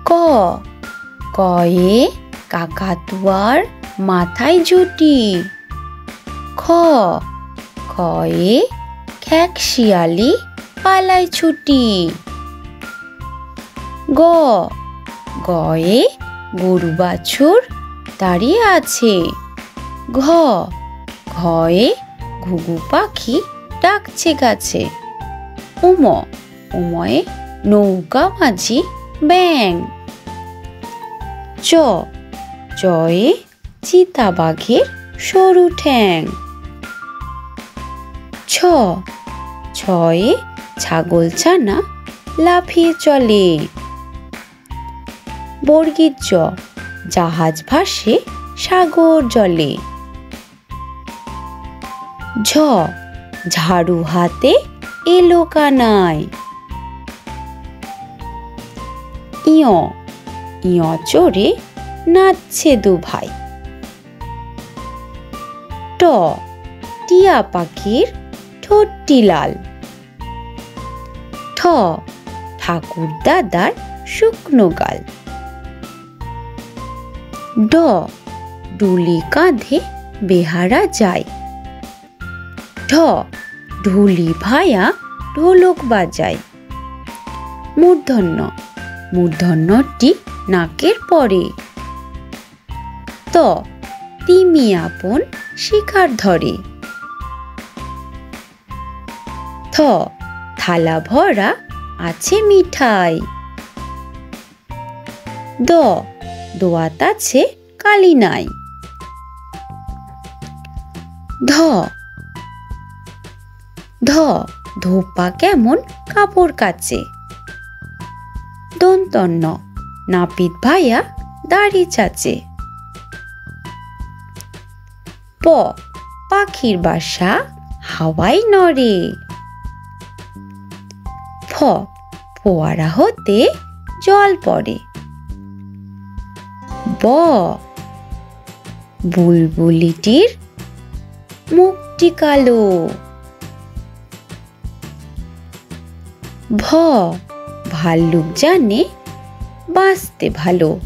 ক, কয়ে কাকাতুয়ার মাথায় ঝুঁটি। খ, খয়ে খেকশিয়ালি পালায় ছুটি। গ, গয়ে গরু বাছুর দাঁড়িয়ে আছে। ঘ, ঘয়ে ঘুঘু পাখি ডাকছে গাছে। উম, উময়ে নৌকা মাঝি ব্যাং। চ, চয়ে চিতাবাঘের সরু ঠ্যাং। ছ, ছয়ে ছাগলছানা লাফিয়ে চলে। বর্গীর জ, জাহাজ ভাসে সাগর জলে। ঝ, ঝাড়ু হাতে এলো কানাই। ইয়, ইয় চড়ে নাচছে দু ভাই। ট, টিয়া পাখির ঠোঁটটি লাল। ঠ, ঠাকুর দাদার শুকনো গাল। ড, ডুলি কাঁধে বেহারা যায়। ঢ, ঢুলি ভায়া ঢোলক বাজায়। মূর্ধন্য, মূর্ধন্যটি নাকের পরে। ত, তিমি আপন শিকার ধরে। থ, থালা ভরা আছে মিঠাই। দ, দোয়াত আছে কালি নাই। ধ, ধ, ধোপা কেমন কাপড় কাচে। দন্তন্য, নাপিত ভাইয়া দাড়ি চাচে। প, পাখির বাসা হাওয়ায় নড়ে। ফ, ফোয়ারা হতে জল পড়ে। ব, বুলবুলিটির মুখটি কালো। ভ, ভাল্লুক জানে বাঁচতে ভালো।